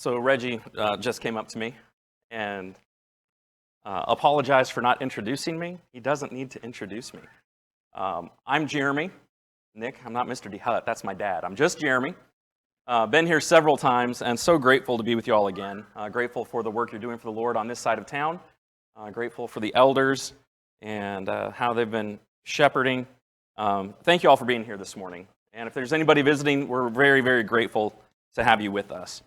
So Reggie just came up to me and apologized for not introducing me. He doesn't need to introduce me. I'm Jeremy. Nick, I'm not Mr. Dehut. That's my dad. I'm just Jeremy. Been here several times and so grateful to be with you all again. Grateful for the work you're doing for the Lord on this side of town. Grateful for the elders and how they've been shepherding. Thank you all for being here this morning. And if there's anybody visiting, we're very, very grateful to have you with us.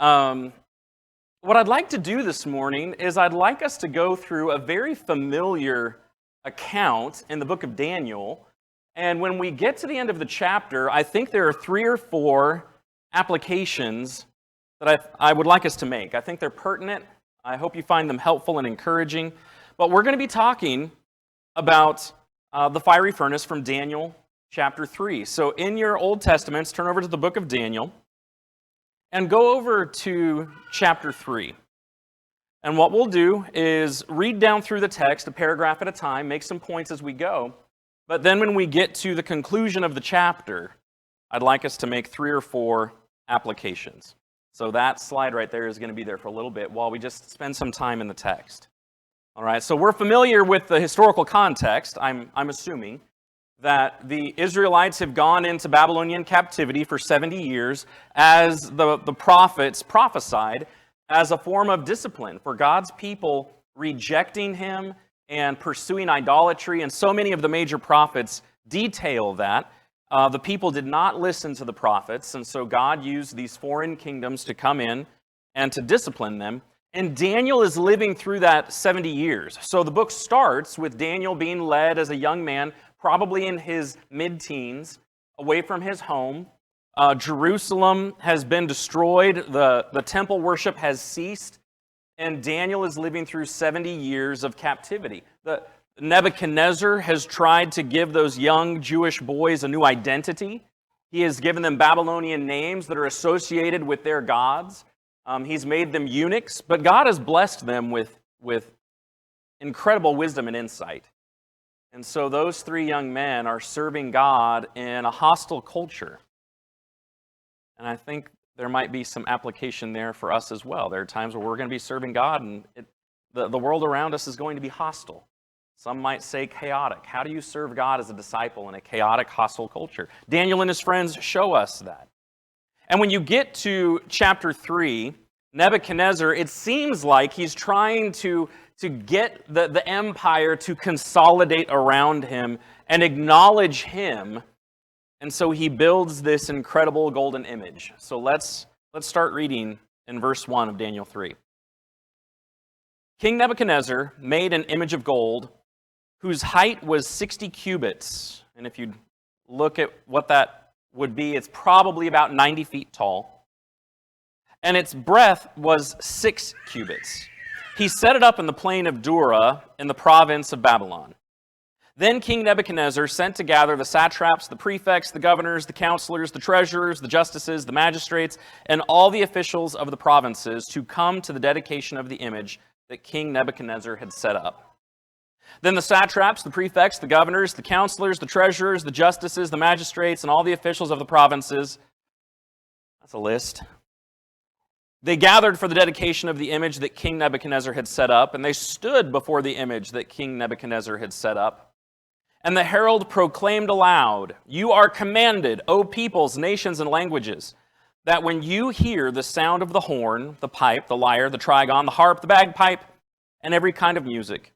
What I'd like to do this morning is I'd like us to go through a very familiar account in the book of Daniel. And when we get to the end of the chapter, I think there are 3 or 4 applications that I would like us to make. I think they're pertinent. I hope you find them helpful and encouraging. But we're going to be talking about the fiery furnace from Daniel chapter 3. So in your Old Testaments, turn over to the book of Daniel and go over to chapter 3. And what we'll do is read down through the text a paragraph at a time, make some points as we go. But then when we get to the conclusion of the chapter, I'd like us to make 3 or 4 applications. So that slide right there is going to be there for a little bit while we just spend some time in the text. All right, so we're familiar with the historical context, I'm assuming, that the Israelites have gone into Babylonian captivity for 70 years as the prophets prophesied as a form of discipline for God's people rejecting him and pursuing idolatry. And so many of the major prophets detail that. The people did not listen to the prophets, and so God used these foreign kingdoms to come in and to discipline them. And Daniel is living through that 70 years. So the book starts with Daniel being led as a young man, probably in his mid-teens, away from his home. Jerusalem has been destroyed. The temple worship has ceased. And Daniel is living through 70 years of captivity. Nebuchadnezzar has tried to give those young Jewish boys a new identity. He has given them Babylonian names that are associated with their gods. He's made them eunuchs, but God has blessed them with incredible wisdom and insight. And so those 3 young men are serving God in a hostile culture. And I think there might be some application there for us as well. There are times where we're going to be serving God and the world around us is going to be hostile. Some might say chaotic. How do you serve God as a disciple in a chaotic, hostile culture? Daniel and his friends show us that. And when you get to chapter 3, Nebuchadnezzar, it seems like he's trying to get the empire to consolidate around him and acknowledge him. And so he builds this incredible golden image. So let's start reading in verse 1 of Daniel 3. King Nebuchadnezzar made an image of gold whose height was 60 cubits. And if you look at what that would be, it's probably about 90 feet tall. And its breadth was 6 cubits. He set it up in the plain of Dura in the province of Babylon. Then King Nebuchadnezzar sent to gather the satraps, the prefects, the governors, the counselors, the treasurers, the justices, the magistrates, and all the officials of the provinces to come to the dedication of the image that King Nebuchadnezzar had set up. Then the satraps, the prefects, the governors, the counselors, the treasurers, the justices, the magistrates, and all the officials of the provinces, that's a list, they gathered for the dedication of the image that King Nebuchadnezzar had set up, and they stood before the image that King Nebuchadnezzar had set up. And the herald proclaimed aloud, "You are commanded, O peoples, nations, and languages, that when you hear the sound of the horn, the pipe, the lyre, the trigon, the harp, the bagpipe, and every kind of music,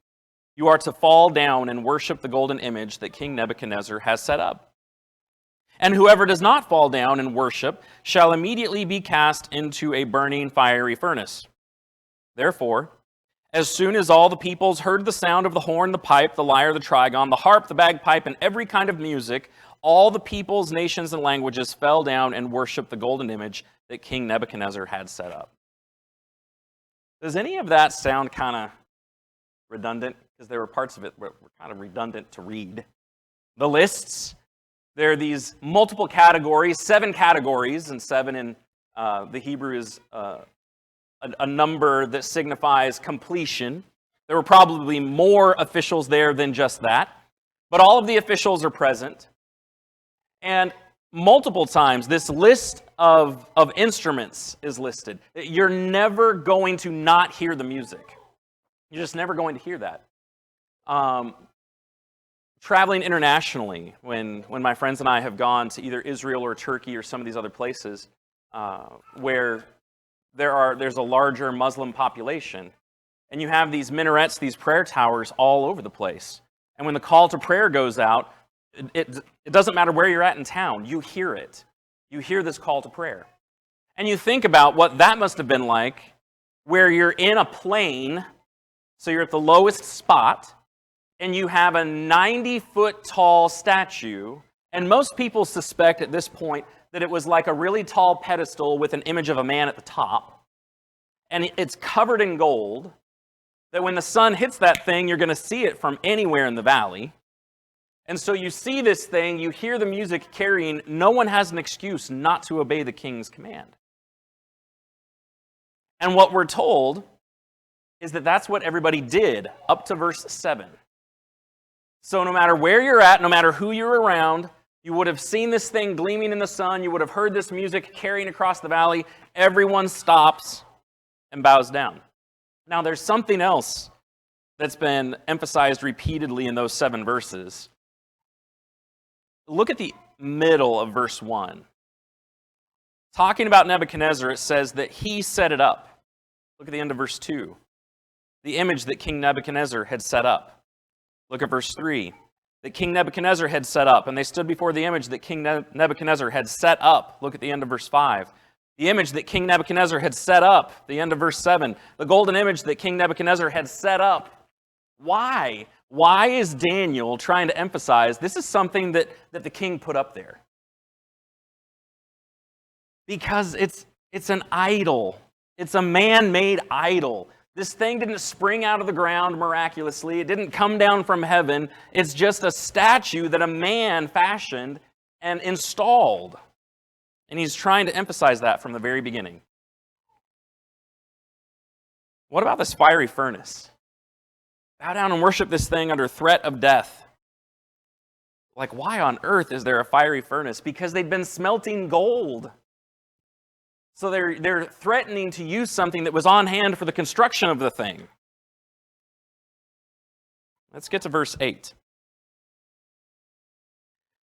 you are to fall down and worship the golden image that King Nebuchadnezzar has set up. And whoever does not fall down and worship shall immediately be cast into a burning fiery furnace. Therefore, as soon as all the peoples heard the sound of the horn, the pipe, the lyre, the trigon, the harp, the bagpipe, and every kind of music, all the peoples, nations, and languages fell down and worshiped the golden image that King Nebuchadnezzar had set up." Does any of that sound kind of redundant? Because there were parts of it that were kind of redundant to read. The lists, there are these multiple categories, 7 categories, and 7 in the Hebrew is a number that signifies completion. There were probably more officials there than just that, but all of the officials are present. And multiple times, this list of instruments is listed. You're never going to not hear the music. You're just never going to hear that. Traveling internationally, when my friends and I have gone to either Israel or Turkey or some of these other places where there's a larger Muslim population, and you have these minarets, these prayer towers all over the place. And when the call to prayer goes out, it doesn't matter where you're at in town, you hear it. You hear this call to prayer. And you think about what that must have been like, where you're in a plane, so you're at the lowest spot, and you have a 90-foot tall statue, and most people suspect at this point that it was like a really tall pedestal with an image of a man at the top, and it's covered in gold, that when the sun hits that thing, you're going to see it from anywhere in the valley. And so you see this thing, you hear the music carrying, no one has an excuse not to obey the king's command. And what we're told is that that's what everybody did up to verse 7. So no matter where you're at, no matter who you're around, you would have seen this thing gleaming in the sun, you would have heard this music carrying across the valley, everyone stops and bows down. Now there's something else that's been emphasized repeatedly in those 7 verses. Look at the middle of verse 1. Talking about Nebuchadnezzar, it says that he set it up. Look at the end of verse 2. The image that King Nebuchadnezzar had set up. Look at verse 3. That King Nebuchadnezzar had set up, and they stood before the image that King Nebuchadnezzar had set up. Look at the end of verse 5. The image that King Nebuchadnezzar had set up. The end of verse 7. The golden image that King Nebuchadnezzar had set up. Why? Why is Daniel trying to emphasize this is something that the king put up there? Because it's an idol. It's a man-made idol. This thing didn't spring out of the ground miraculously. It didn't come down from heaven. It's just a statue that a man fashioned and installed. And he's trying to emphasize that from the very beginning. What about this fiery furnace? Bow down and worship this thing under threat of death. Like, why on earth is there a fiery furnace? Because they've been smelting gold. So they're threatening to use something that was on hand for the construction of the thing. Let's get to verse 8.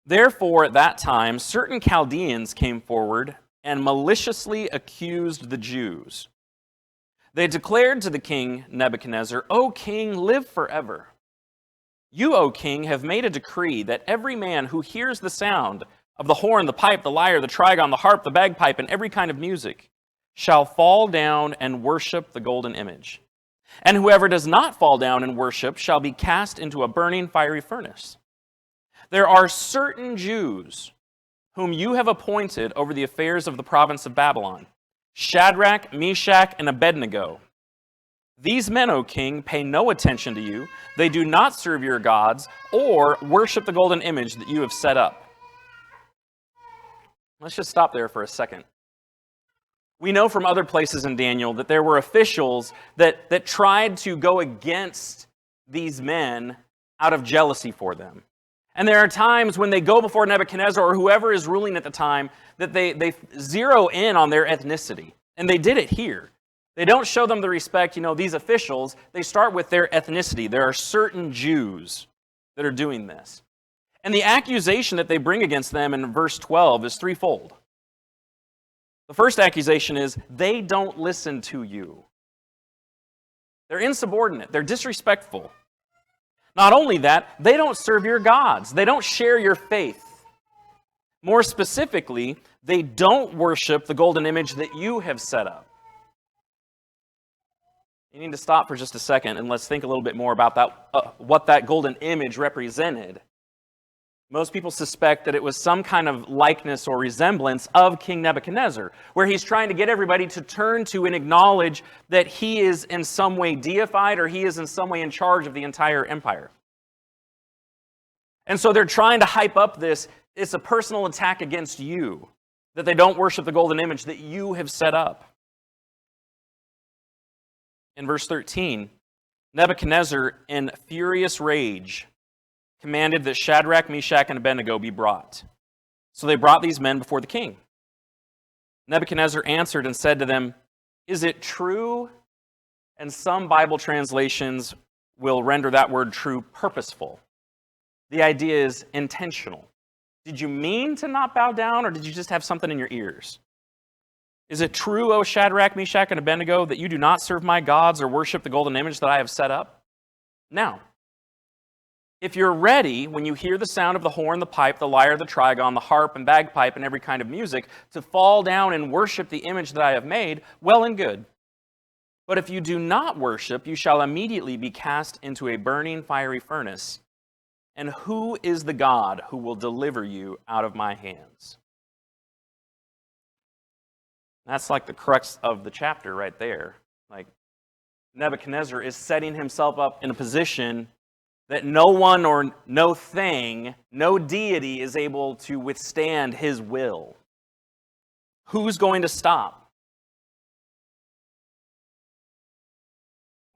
Therefore, at that time, certain Chaldeans came forward and maliciously accused the Jews. They declared to the king Nebuchadnezzar, "O king, live forever. You, O king, have made a decree that every man who hears the sound of the horn, the pipe, the lyre, the trigon, the harp, the bagpipe, and every kind of music, shall fall down and worship the golden image. And whoever does not fall down and worship shall be cast into a burning fiery furnace. There are certain Jews whom you have appointed over the affairs of the province of Babylon, Shadrach, Meshach, and Abednego. These men, O king, pay no attention to you. They do not serve your gods or worship the golden image that you have set up." Let's just stop there for a second. We know from other places in Daniel that there were officials that tried to go against these men out of jealousy for them. And there are times when they go before Nebuchadnezzar or whoever is ruling at the time that they zero in on their ethnicity. And they did it here. They don't show them the respect, these officials. They start with their ethnicity. There are certain Jews that are doing this. And the accusation that they bring against them in verse 12 is threefold. The first accusation is, they don't listen to you. They're insubordinate. They're disrespectful. Not only that, they don't serve your gods. They don't share your faith. More specifically, they don't worship the golden image that you have set up. You need to stop for just a second and let's think a little bit more about that, what that golden image represented. Most people suspect that it was some kind of likeness or resemblance of King Nebuchadnezzar, where he's trying to get everybody to turn to and acknowledge that he is in some way deified or he is in some way in charge of the entire empire. And so they're trying to hype up this. It's a personal attack against you, that they don't worship the golden image that you have set up. In verse 13, Nebuchadnezzar, in furious rage, commanded that Shadrach, Meshach, and Abednego be brought. So they brought these men before the king. Nebuchadnezzar answered and said to them, "Is it true?" And some Bible translations will render that word true purposeful. The idea is intentional. Did you mean to not bow down, or did you just have something in your ears? Is it true, O Shadrach, Meshach, and Abednego, that you do not serve my gods or worship the golden image that I have set up? Now, if you're ready, when you hear the sound of the horn, the pipe, the lyre, the trigon, the harp, and bagpipe, and every kind of music, to fall down and worship the image that I have made, well and good. But if you do not worship, you shall immediately be cast into a burning fiery furnace. And who is the God who will deliver you out of my hands? That's like the crux of the chapter right there. Like, Nebuchadnezzar is setting himself up in a position that no one or no thing, no deity is able to withstand his will. Who's going to stop?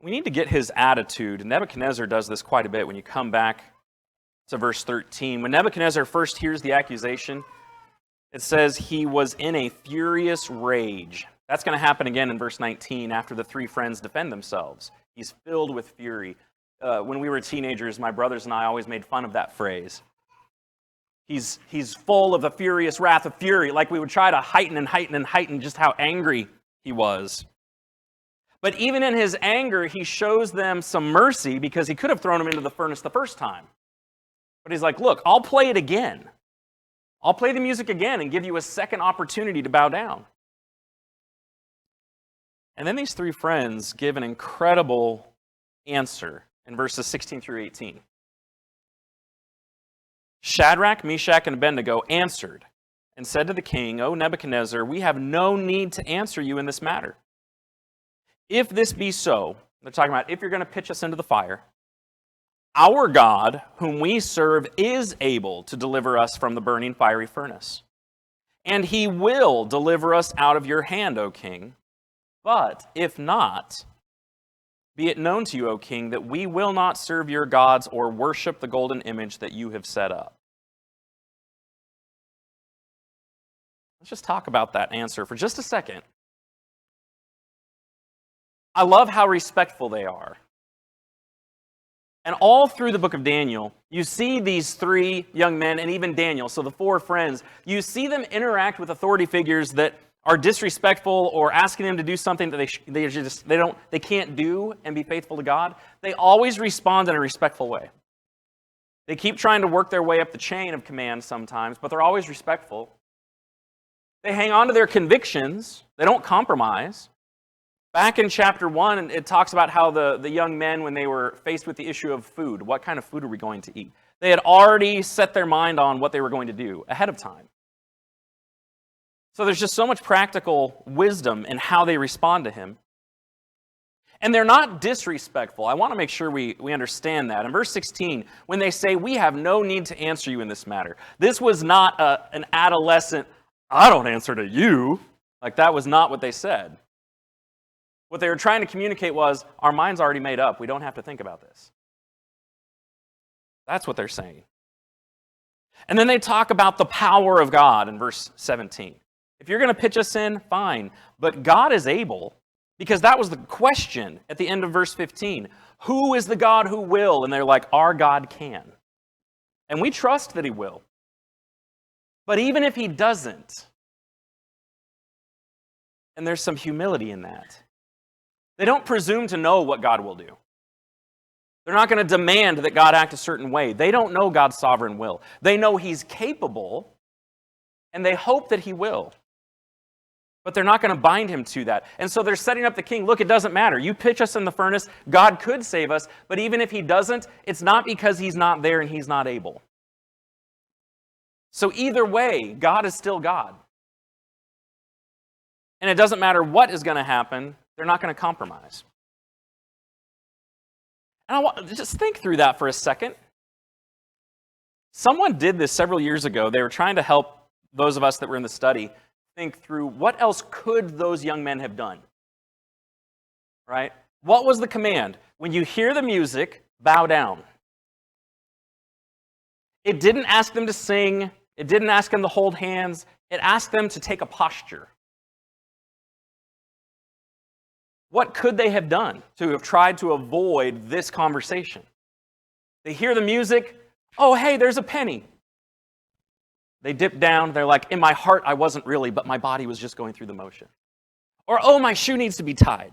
We need to get his attitude. Nebuchadnezzar does this quite a bit when you come back to verse 13. When Nebuchadnezzar first hears the accusation, it says he was in a furious rage. That's going to happen again in verse 19 after the three friends defend themselves. He's filled with fury. When we were teenagers, my brothers and I always made fun of that phrase. He's full of the furious wrath of fury, like we would try to heighten just how angry he was. But even in his anger, he shows them some mercy because he could have thrown them into the furnace the first time. But he's like, look, I'll play it again. I'll play the music again and give you a second opportunity to bow down. And then these three friends give an incredible answer in verses 16 through 18. Shadrach, Meshach, and Abednego answered and said to the king, "O Nebuchadnezzar, we have no need to answer you in this matter. If this be so," they're talking about if you're going to pitch us into the fire, "our God, whom we serve, is able to deliver us from the burning fiery furnace. And he will deliver us out of your hand, O king. But if not, be it known to you, O king, that we will not serve your gods or worship the golden image that you have set up." Let's just talk about that answer for just a second. I love how respectful they are. And all through the book of Daniel, you see these three young men, and even Daniel, so the four friends, you see them interact with authority figures that are disrespectful or asking them to do something that they can't do and be faithful to God. They always respond in a respectful way. They keep trying to work their way up the chain of command sometimes, but they're always respectful. They hang on to their convictions. They don't compromise. Back in chapter 1, it talks about how the young men, when they were faced with the issue of food, what kind of food are we going to eat? They had already set their mind on what they were going to do ahead of time. So there's just so much practical wisdom in how they respond to him. And they're not disrespectful. I want to make sure we understand that. In verse 16, when they say, "We have no need to answer you in this matter," this was not an adolescent, "I don't answer to you." Like, that was not what they said. What they were trying to communicate was, our mind's already made up. We don't have to think about this. That's what they're saying. And then they talk about the power of God in verse 17. If you're going to pitch us in, fine. But God is able, because that was the question at the end of verse 15. Who is the God who will? And they're like, our God can. And we trust that he will. But even if he doesn't, and there's some humility in that, they don't presume to know what God will do. They're not going to demand that God act a certain way. They don't know God's sovereign will. They know he's capable, and they hope that he will. But they're not going to bind him to that. And so they're setting up the king. Look, it doesn't matter. You pitch us in the furnace, God could save us, but even if he doesn't, it's not because he's not there and he's not able. So either way, God is still God. And it doesn't matter what is going to happen, they're not going to compromise. And I want to just think through that for a second. Someone did this several years ago. They were trying to help those of us that were in the study think through what else could those young men have done, right? What was the command? When you hear the music, bow down. It didn't ask them to sing. It didn't ask them to hold hands. It asked them to take a posture. What could they have done to have tried to avoid this conversation? They hear the music. Oh, hey, there's a penny. They dip down. They're like, in my heart, I wasn't really, but my body was just going through the motion. Or, oh, my shoe needs to be tied.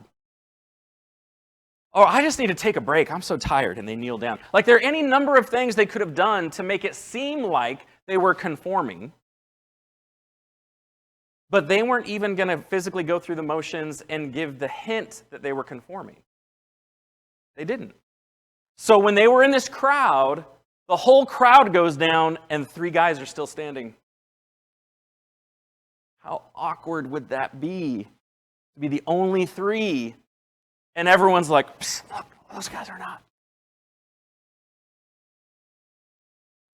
Or, I just need to take a break. I'm so tired. And they kneel down. Like, there are any number of things they could have done to make it seem like they were conforming. But they weren't even going to physically go through the motions and give the hint that they were conforming. They didn't. So when they were in this crowd, the whole crowd goes down and 3 guys are still standing. How awkward would that be? To be the only 3. And everyone's like, look, those guys are not.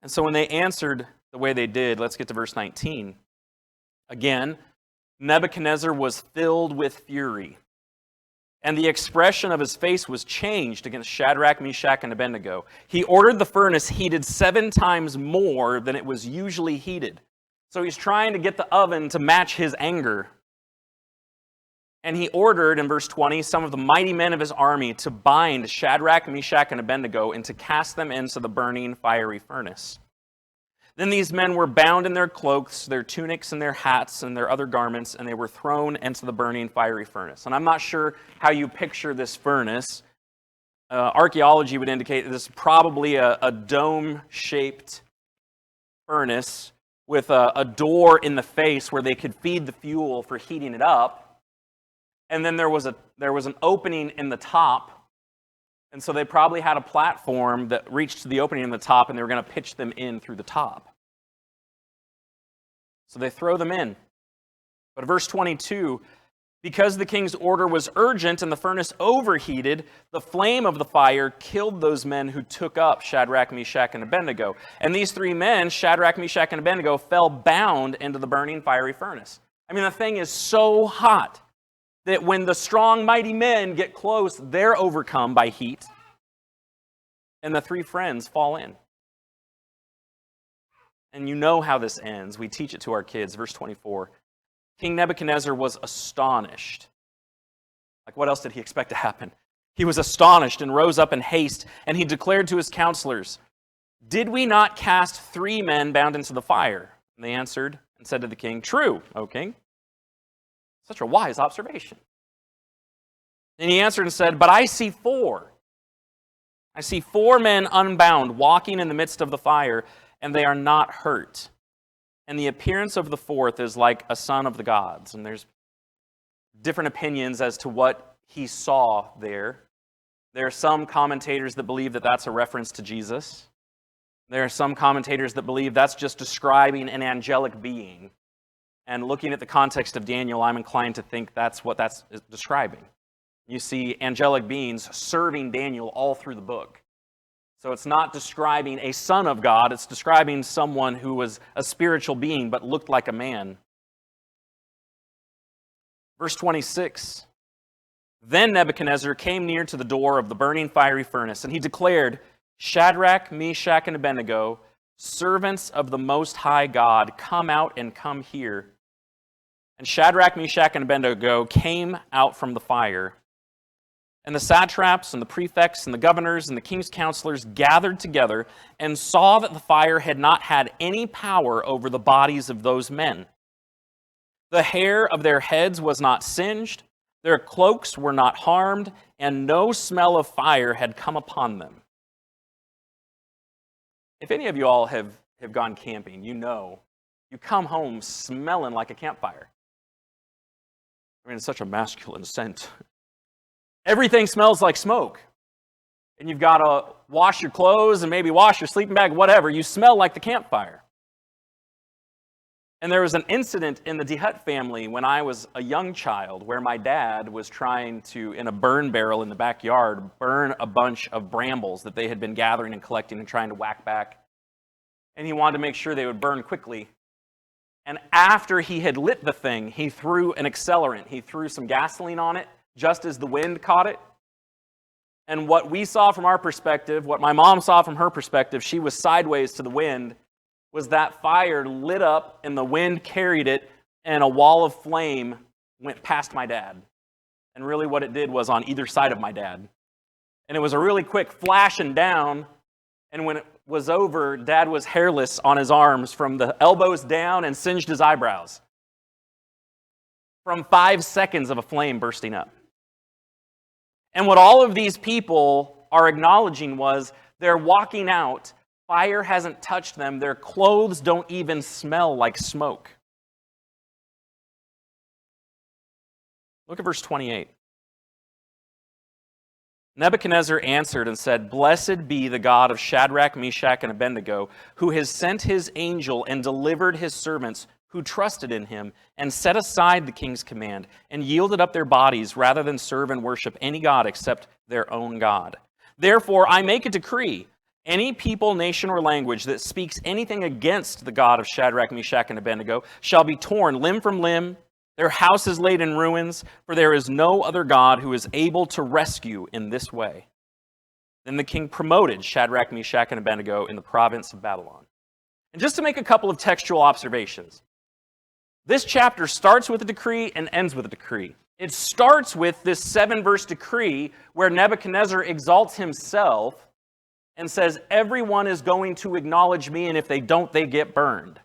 And so when they answered the way they did, let's get to verse 19. Again, Nebuchadnezzar was filled with fury, and the expression of his face was changed against Shadrach, Meshach, and Abednego. He ordered the furnace heated 7 times more than it was usually heated. So he's trying to get the oven to match his anger. And he ordered, in verse 20, some of the mighty men of his army to bind Shadrach, Meshach, and Abednego and to cast them into the burning fiery furnace. Then these men were bound in their cloaks, their tunics, and their hats, and their other garments, and they were thrown into the burning fiery furnace. And I'm not sure how you picture this furnace. Archaeology would indicate that this is probably a dome-shaped furnace with a door in the face where they could feed the fuel for heating it up. And then there was an opening in the top. And so they probably had a platform that reached to the opening in the top, and they were going to pitch them in through the top. So they throw them in. But verse 22, because the king's order was urgent and the furnace overheated, the flame of the fire killed those men who took up Shadrach, Meshach, and Abednego. And these 3 men, Shadrach, Meshach, and Abednego, fell bound into the burning fiery furnace. I mean, the thing is so hot that when the strong, mighty men get close, they're overcome by heat, and the 3 friends fall in. And you know how this ends. We teach it to our kids. Verse 24. King Nebuchadnezzar was astonished. Like, what else did he expect to happen? He was astonished and rose up in haste, and he declared to his counselors, "Did we not cast 3 men bound into the fire?" And they answered and said to the king, "True, O king." Such a wise observation. And he answered and said, "But I see 4. I see 4 men unbound, walking in the midst of the fire, and they are not hurt. And the appearance of the 4th is like a son of the gods." And there's different opinions as to what he saw there. There are some commentators that believe that that's a reference to Jesus. There are some commentators that believe that's just describing an angelic being. And looking at the context of Daniel, I'm inclined to think that's what that's describing. You see angelic beings serving Daniel all through the book. So it's not describing a son of God, it's describing someone who was a spiritual being but looked like a man. Verse 26. Then Nebuchadnezzar came near to the door of the burning fiery furnace, and he declared, "Shadrach, Meshach, and Abednego, servants of the Most High God, come out and come here." And Shadrach, Meshach, and Abednego came out from the fire. And the satraps and the prefects and the governors and the king's counselors gathered together and saw that the fire had not had any power over the bodies of those men. The hair of their heads was not singed, their cloaks were not harmed, and no smell of fire had come upon them. If any of you all have gone camping, you know, you come home smelling like a campfire. I mean, it's such a masculine scent. Everything smells like smoke. And you've got to wash your clothes and maybe wash your sleeping bag, whatever. You smell like the campfire. And there was an incident in the Dehut family when I was a young child where my dad was trying to, in a burn barrel in the backyard, burn a bunch of brambles that they had been gathering and collecting and trying to whack back. And he wanted to make sure they would burn quickly. And after he had lit the thing, he threw an accelerant. He threw some gasoline on it just as the wind caught it. And what we saw from our perspective, what my mom saw from her perspective, she was sideways to the wind was that fire lit up and the wind carried it and a wall of flame went past my dad. And really what it did was on either side of my dad. And it was a really quick flashing down, and when it was over, Dad was hairless on his arms from the elbows down and singed his eyebrows from 5 seconds of a flame bursting up. And what all of these people are acknowledging was they're walking out, fire hasn't touched them, their clothes don't even smell like smoke. Look at verse 28. Nebuchadnezzar answered and said, "Blessed be the God of Shadrach, Meshach, and Abednego, who has sent his angel and delivered his servants who trusted in him, and set aside the king's command, and yielded up their bodies rather than serve and worship any god except their own God. Therefore I make a decree, any people, nation, or language that speaks anything against the God of Shadrach, Meshach, and Abednego shall be torn limb from limb, their house is laid in ruins, for there is no other God who is able to rescue in this way." Then the king promoted Shadrach, Meshach, and Abednego in the province of Babylon. And just to make a couple of textual observations, this chapter starts with a decree and ends with a decree. It starts with this 7-verse decree where Nebuchadnezzar exalts himself and says, everyone is going to acknowledge me, and if they don't, they get burned.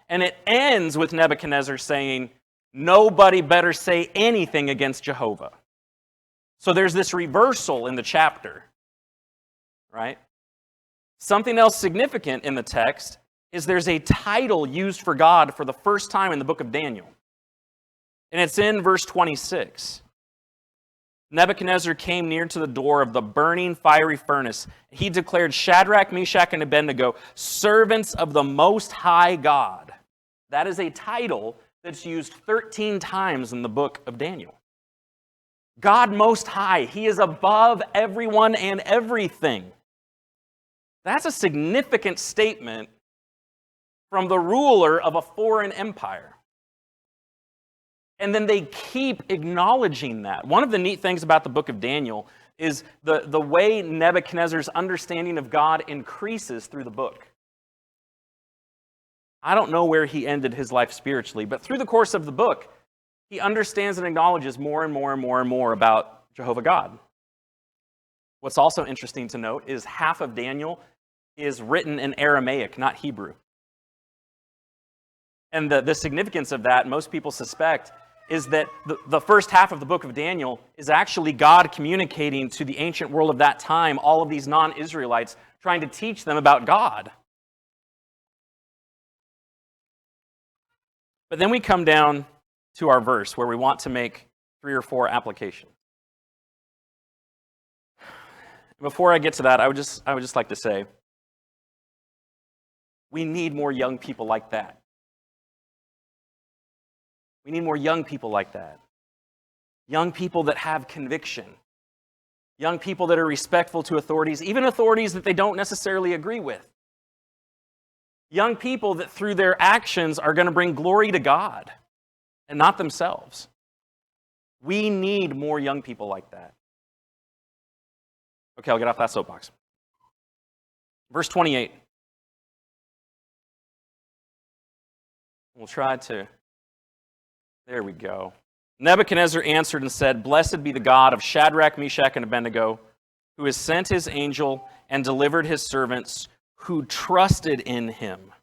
And it ends with Nebuchadnezzar saying, nobody better say anything against Jehovah. So there's this reversal in the chapter, right? Something else significant in the text is there's a title used for God for the first time in the book of Daniel. And it's in verse 26. Nebuchadnezzar came near to the door of the burning fiery furnace. He declared, Shadrach, Meshach, and Abednego, servants of the Most High God. That is a title that's used 13 times in the book of Daniel. God Most High, He is above everyone and everything. That's a significant statement from the ruler of a foreign empire. And then they keep acknowledging that. One of the neat things about the book of Daniel is the way Nebuchadnezzar's understanding of God increases through the book. I don't know where he ended his life spiritually, but through the course of the book, he understands and acknowledges more and more and more and more about Jehovah God. What's also interesting to note is half of Daniel is written in Aramaic, not Hebrew. And the significance of that, most people suspect, is that the first half of the book of Daniel is actually God communicating to the ancient world of that time, all of these non-Israelites, trying to teach them about God. But then we come down to our verse where we want to make 3 or 4 applications. Before I get to that, I would just like to say, we need more young people like that. We need more young people like that. Young people that have conviction. Young people that are respectful to authorities, even authorities that they don't necessarily agree with. Young people that through their actions are going to bring glory to God and not themselves. We need more young people like that. Okay, I'll get off that soapbox. Verse 28. We'll try to... There we go. Nebuchadnezzar answered and said, Blessed be the God of Shadrach, Meshach, and Abednego, who has sent his angel and delivered his servants who trusted in him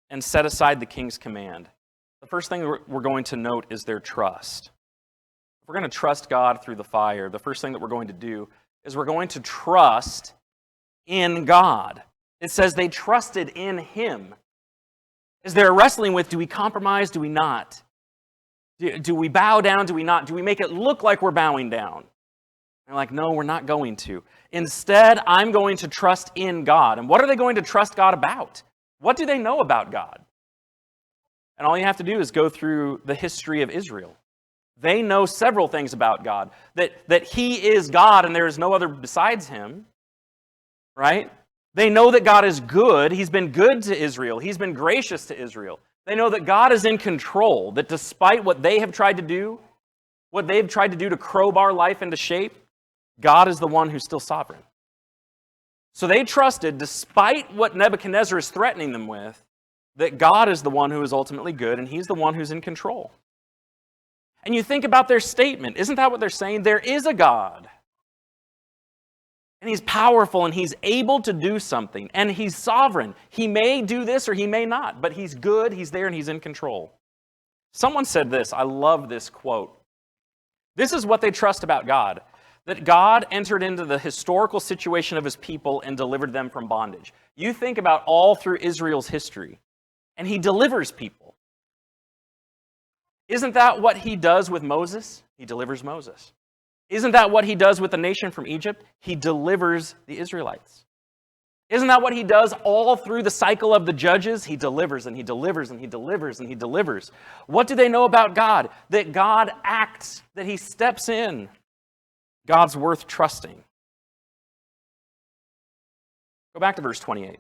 and set aside the king's command. The first thing we're going to note is their trust. If we're going to trust God through the fire, the first thing that we're going to do is we're going to trust in God. It says they trusted in him. As they're wrestling with, do we compromise, do we not? Do we bow down, do we not? Do we make it look like we're bowing down? They're like, no, we're not going to. Instead, I'm going to trust in God. And what are they going to trust God about? What do they know about God? And all you have to do is go through the history of Israel. They know several things about God. That he is God and there is no other besides him. Right? They know that God is good. He's been good to Israel. He's been gracious to Israel. They know that God is in control, that despite what they have tried to do, what they've tried to do to crowbar life into shape, God is the one who's still sovereign. So they trusted, despite what Nebuchadnezzar is threatening them with, that God is the one who is ultimately good, and he's the one who's in control. And you think about their statement. Isn't that what they're saying? There is a God. And he's powerful, and he's able to do something. And he's sovereign. He may do this or he may not. But he's good, he's there, and he's in control. Someone said this. I love this quote. This is what they trust about God. That God entered into the historical situation of his people and delivered them from bondage. You think about all through Israel's history. And he delivers people. Isn't that what he does with Moses? He delivers Moses. Isn't that what he does with the nation from Egypt? He delivers the Israelites. Isn't that what he does all through the cycle of the judges? He delivers and he delivers and he delivers and he delivers. What do they know about God? That God acts, that he steps in. God's worth trusting. Go back to verse 28.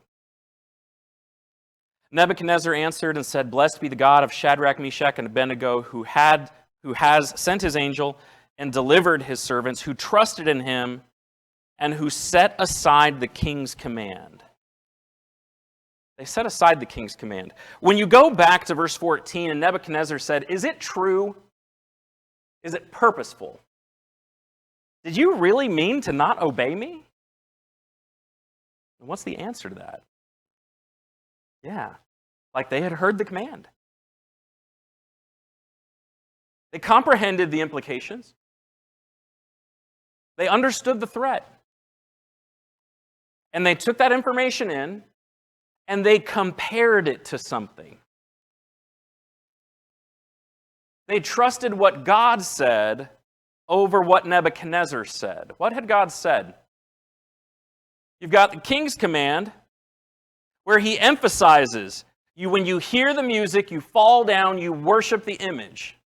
Nebuchadnezzar answered and said, "Blessed be the God of Shadrach, Meshach, and Abednego, who has sent his angel and delivered his servants, who trusted in him, and who set aside the king's command." They set aside the king's command. When you go back to verse 14, and Nebuchadnezzar said, "Is it true? Is it purposeful? Did you really mean to not obey me?" And what's the answer to that? Yeah, like they had heard the command. They comprehended the implications. They understood the threat. And they took that information in, and they compared it to something. They trusted what God said over what Nebuchadnezzar said. What had God said? You've got the king's command, where he emphasizes, when you hear the music, you fall down, you worship the image.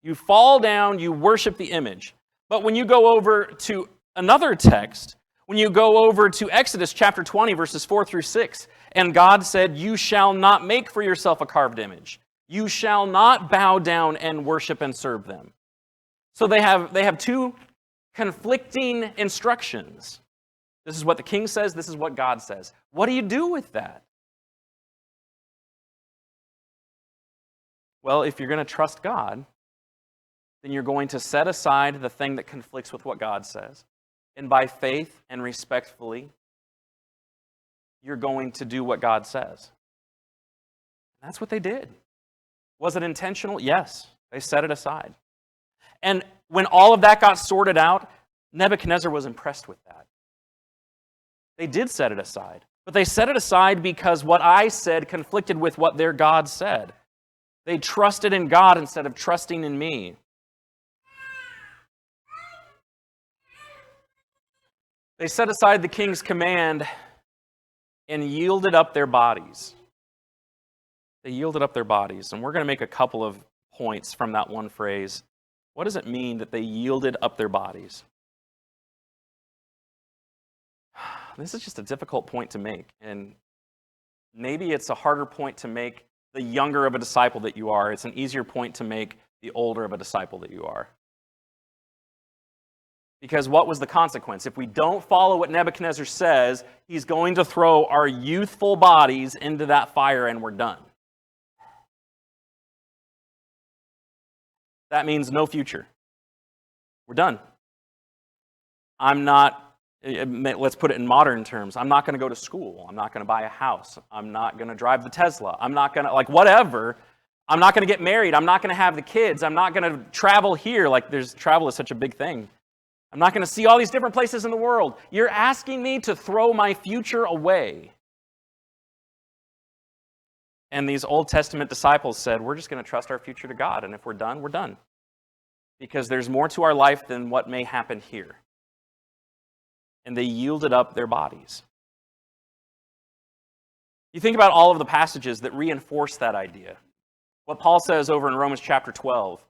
You fall down, you worship the image. But when you go over to another text, when you go over to Exodus chapter 20, verses 4 through 6, and God said, "You shall not make for yourself a carved image. You shall not bow down and worship and serve them." So they have two conflicting instructions. This is what the king says, this is what God says. What do you do with that? Well, if you're going to trust God, then you're going to set aside the thing that conflicts with what God says. And by faith and respectfully, you're going to do what God says. That's what they did. Was it intentional? Yes. They set it aside. And when all of that got sorted out, Nebuchadnezzar was impressed with that. They did set it aside. But they set it aside because what I said conflicted with what their God said. They trusted in God instead of trusting in me. They set aside the king's command and yielded up their bodies. They yielded up their bodies. And we're going to make a couple of points from that one phrase. What does it mean that they yielded up their bodies? This is just a difficult point to make. And maybe it's a harder point to make the younger of a disciple that you are. It's an easier point to make the older of a disciple that you are. Because what was the consequence? If we don't follow what Nebuchadnezzar says, he's going to throw our youthful bodies into that fire and we're done. That means no future. We're done. Let's put it in modern terms. I'm not going to go to school. I'm not going to buy a house. I'm not going to drive the Tesla. I'm not going to, whatever. I'm not going to get married. I'm not going to have the kids. I'm not going to travel here. Travel is such a big thing. I'm not going to see all these different places in the world. You're asking me to throw my future away. And these Old Testament disciples said, we're just going to trust our future to God. And if we're done, we're done. Because there's more to our life than what may happen here. And they yielded up their bodies. You think about all of the passages that reinforce that idea. What Paul says over in Romans chapter 12.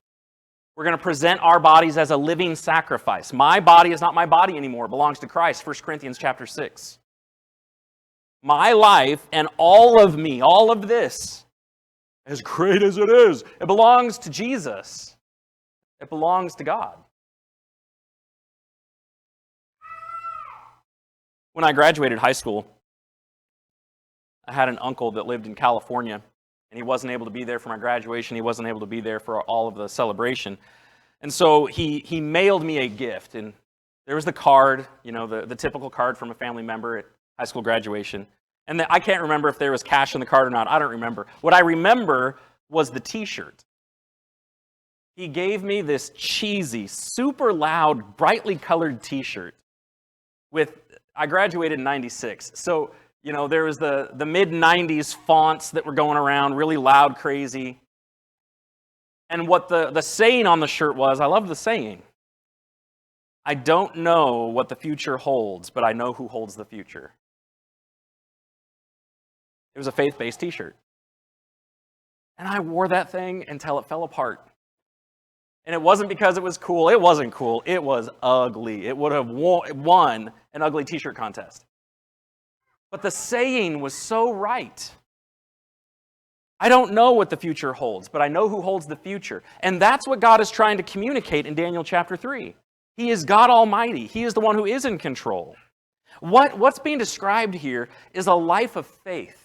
We're going to present our bodies as a living sacrifice. My body is not my body anymore. It belongs to Christ. 1 Corinthians chapter 6. My life and all of me, all of this, as great as it is, it belongs to Jesus. It belongs to God. When I graduated high school, I had an uncle that lived in California, and he wasn't able to be there for my graduation. He wasn't able to be there for all of the celebration. And so he mailed me a gift, and there was the card, the typical card from a family member at high school graduation. And I can't remember if there was cash in the card or not. I don't remember. What I remember was the T-shirt. He gave me this cheesy, super loud, brightly colored T-shirt I graduated in 96. So, there was the mid-90s fonts that were going around, really loud, crazy. And what the saying on the shirt was, I love the saying, I don't know what the future holds, but I know who holds the future. It was a faith-based T-shirt. And I wore that thing until it fell apart. And it wasn't because it was cool. It wasn't cool. It was ugly. It would have won an ugly T-shirt contest. But the saying was so right. I don't know what the future holds, but I know who holds the future. And that's what God is trying to communicate in Daniel chapter 3. He is God Almighty. He is the one who is in control. What's being described here is a life of faith.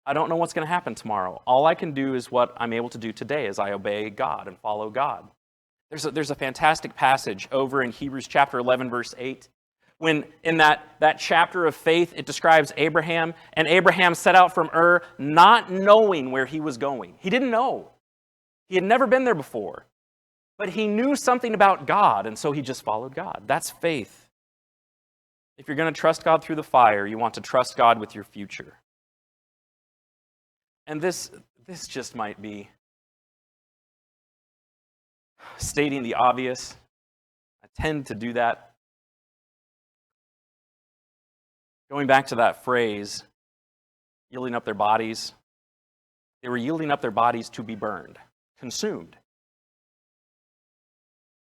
I don't know what's going to happen tomorrow. All I can do is what I'm able to do today as I obey God and follow God. There's a fantastic passage over in Hebrews chapter 11, verse 8. When in that chapter of faith, it describes Abraham, and Abraham set out from Ur not knowing where he was going. He didn't know. He had never been there before. But he knew something about God, and so he just followed God. That's faith. If you're going to trust God through the fire, you want to trust God with your future. And this just might be stating the obvious. I tend to do that. Going back to that phrase, yielding up their bodies, they were yielding up their bodies to be burned, consumed.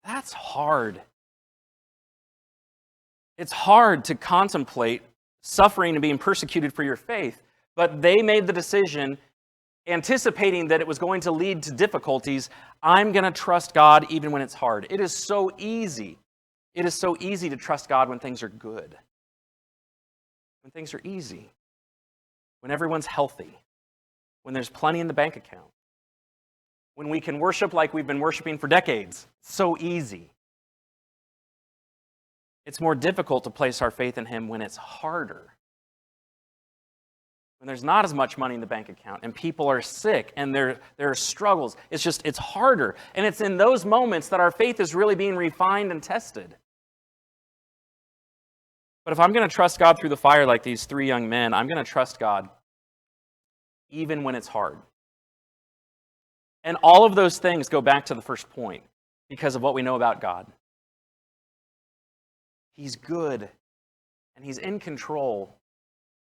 That's hard. It's hard to contemplate suffering and being persecuted for your faith. But they made the decision, anticipating that it was going to lead to difficulties. I'm going to trust God even when it's hard. It is so easy. It is so easy to trust God when things are good. When things are easy. When everyone's healthy. When there's plenty in the bank account. When we can worship like we've been worshiping for decades. So easy. It's more difficult to place our faith in Him when it's harder. When there's not as much money in the bank account and people are sick and there are struggles. It's harder. And it's in those moments that our faith is really being refined and tested. But if I'm going to trust God through the fire like these three young men, I'm going to trust God even when it's hard. And all of those things go back to the first point because of what we know about God. He's good and He's in control.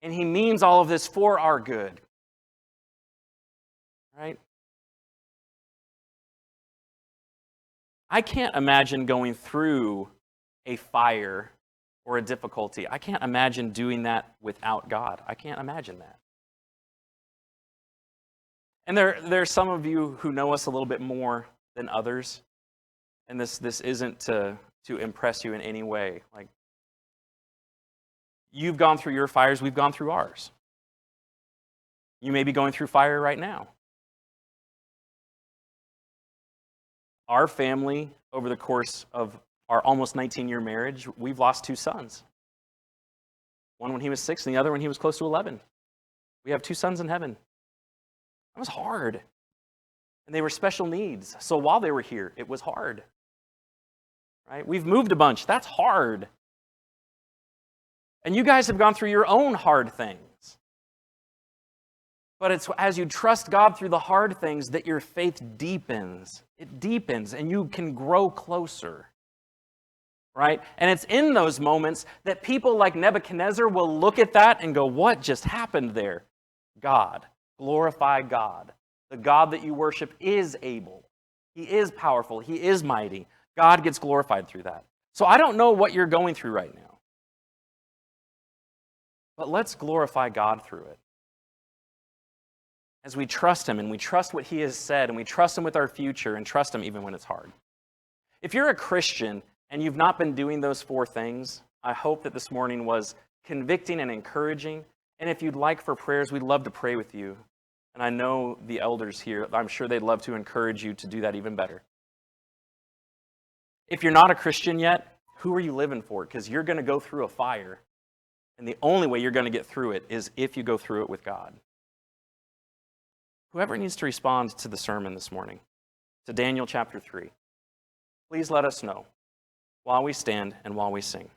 And He means all of this for our good. Right? I can't imagine going through a fire or a difficulty. I can't imagine doing that without God. I can't imagine that. And there's some of you who know us a little bit more than others. And this isn't to impress you in any way. Like, you've gone through your fires, we've gone through ours. You may be going through fire right now. Our family, over the course of our almost 19-year marriage, we've lost 2 sons. One when he was 6 and the other when he was close to 11. We have 2 sons in heaven. That was hard. And they were special needs. So while they were here, it was hard. Right? We've moved a bunch. That's hard. And you guys have gone through your own hard things. But it's as you trust God through the hard things that your faith deepens. It deepens and you can grow closer. Right? And it's in those moments that people like Nebuchadnezzar will look at that and go, what just happened there? God. Glorify God. The God that you worship is able. He is powerful. He is mighty. God gets glorified through that. So I don't know what you're going through right now. But let's glorify God through it. As we trust Him and we trust what He has said and we trust Him with our future and trust Him even when it's hard. If you're a Christian and you've not been doing those 4 things, I hope that this morning was convicting and encouraging. And if you'd like for prayers, we'd love to pray with you. And I know the elders here, I'm sure they'd love to encourage you to do that even better. If you're not a Christian yet, who are you living for? Because you're going to go through a fire. And the only way you're going to get through it is if you go through it with God. Whoever needs to respond to the sermon this morning, to Daniel chapter 3, please let us know while we stand and while we sing.